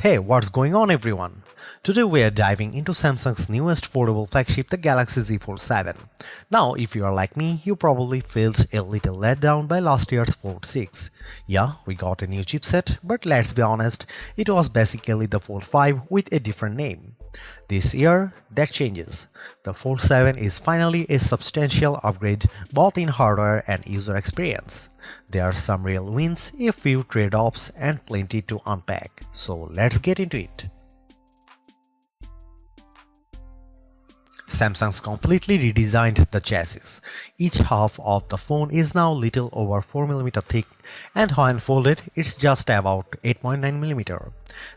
Hey, what's going on everyone? Today we are diving into Samsung's newest foldable flagship, the Galaxy Z Fold 7. Now, if you are like me, you probably felt a little let down by last year's Fold 6. Yeah, we got a new chipset, but let's be honest, it was basically the Fold 5 with a different name. This year, that changes. The Fold 7 is finally a substantial upgrade both in hardware and user experience. There are some real wins, a few trade-offs, and plenty to unpack. So let's get into it. Samsung's completely redesigned the chassis. Each half of the phone is now little over 4mm thick, and when folded, it's just about 8.9mm.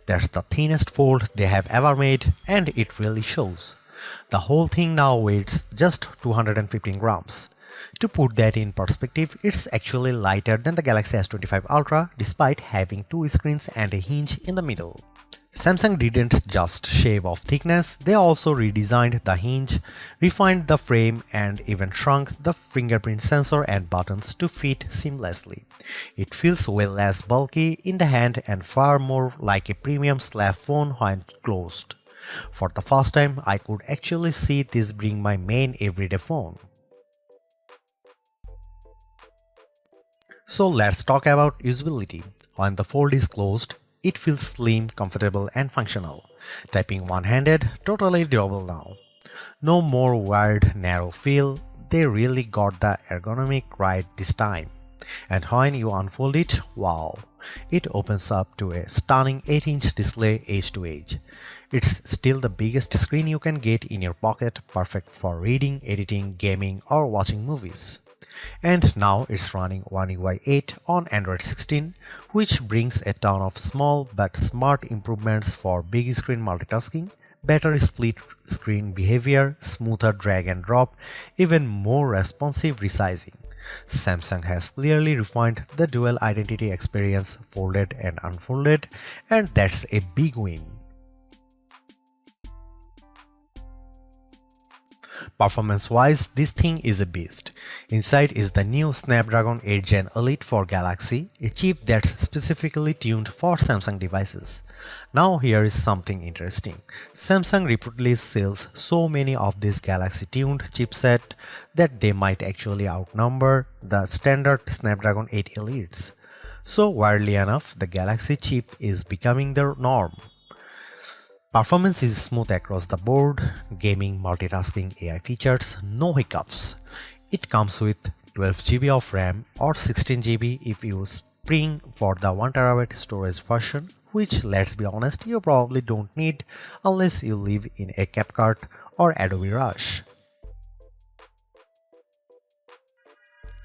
That's the thinnest fold they have ever made, and it really shows. The whole thing now weighs just 215 grams. To put that in perspective, it's actually lighter than the Galaxy S25 Ultra despite having two screens and a hinge in the middle. Samsung didn't just shave off thickness, they also redesigned the hinge, refined the frame, and even shrunk the fingerprint sensor and buttons to fit seamlessly. It feels way less bulky in the hand and far more like a premium slab phone when closed. For the first time, I could actually see this being my main everyday phone. So let's talk about usability. When the fold is closed, it feels slim, comfortable, and functional. Typing one-handed, totally doable now. No more weird, narrow feel, they really got the ergonomic right this time. And when you unfold it, wow, it opens up to a stunning 8-inch display edge to edge. It's still the biggest screen you can get in your pocket, perfect for reading, editing, gaming, or watching movies. And now it's running One UI 8 on Android 16, which brings a ton of small but smart improvements for big screen multitasking, better split screen behavior, smoother drag and drop, even more responsive resizing. Samsung has clearly refined the dual identity experience, folded and unfolded, and that's a big win. Performance-wise, this thing is a beast. Inside is the new Snapdragon 8 Gen Elite for Galaxy, a chip that's specifically tuned for Samsung devices. Now here is something interesting. Samsung reportedly sells so many of these Galaxy-tuned chipset that they might actually outnumber the standard Snapdragon 8 Elites. So weirdly enough, the Galaxy chip is becoming the norm. Performance is smooth across the board, gaming, multitasking, AI features, no hiccups. It comes with 12GB of RAM or 16GB if you spring for the 1TB storage version, which, let's be honest, you probably don't need unless you live in a CapCut or Adobe Rush.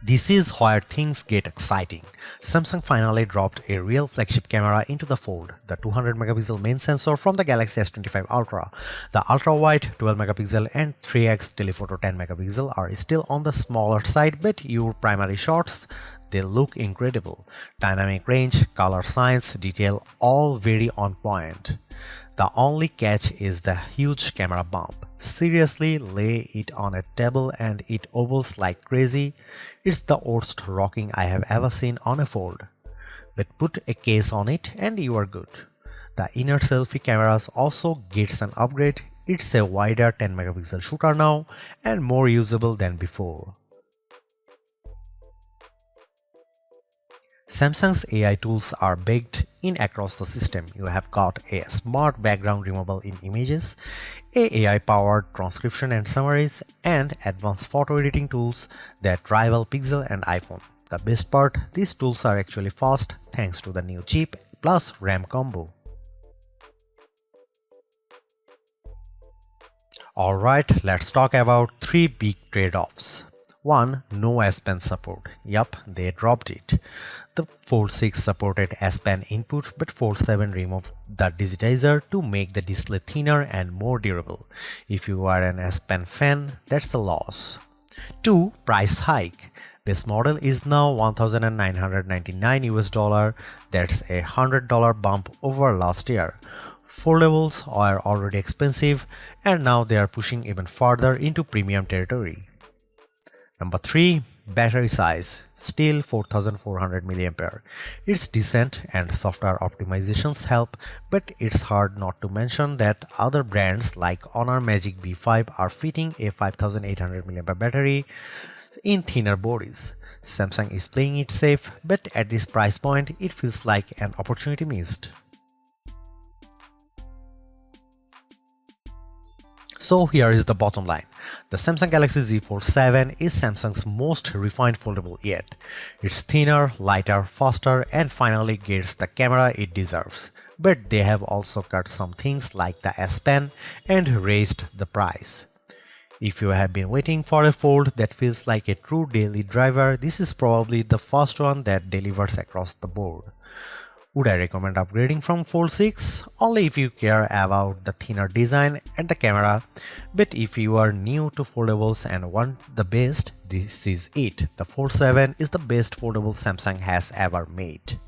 This is where things get exciting. Samsung finally dropped a real flagship camera into the fold, the 200MP main sensor from the Galaxy S25 Ultra. The ultra-wide 12MP and 3x telephoto 10MP are still on the smaller side, but your primary shots, they look incredible. Dynamic range, color science, detail, all very on point. The only catch is the huge camera bump. Seriously, lay it on a table and it ovals like crazy. It's the worst rocking I have ever seen on a fold. But put a case on it and you are good. The inner selfie cameras also gets an upgrade. It's a wider 10MP shooter now and more usable than before. Samsung's AI tools are baked in across the system. You have got a smart background removal in images, AI-powered transcription and summaries, and advanced photo editing tools that rival Pixel and iPhone. The best part, these tools are actually fast thanks to the new chip plus RAM combo. Alright, let's talk about three big trade-offs. 1. No S Pen support. Yup, they dropped it. The Fold 6 supported S Pen input, but Fold 7 removed the digitizer to make the display thinner and more durable. If you are an S Pen fan, that's the loss. 2. Price hike. This model is now $1,999 US. That's a $100 bump over last year. Foldables are already expensive, and now they are pushing even further into premium territory. Number 3. Battery size. still 4400 mAh. It's decent and software optimizations help, but it's hard not to mention that other brands like Honor Magic B5 are fitting a 5800 mAh battery in thinner bodies. Samsung is playing it safe, but at this price point, it feels like an opportunity missed. So here is the bottom line. The Samsung Galaxy Z Fold 7 is Samsung's most refined foldable yet. It's thinner, lighter, faster, and finally gets the camera it deserves. But they have also cut some things like the S Pen and raised the price. If you have been waiting for a fold that feels like a true daily driver, this is probably the first one that delivers across the board. Would I recommend upgrading from Fold 6? Only if you care about the thinner design and the camera. But if you are new to foldables and want the best, this is it. The Fold 7 is the best foldable Samsung has ever made.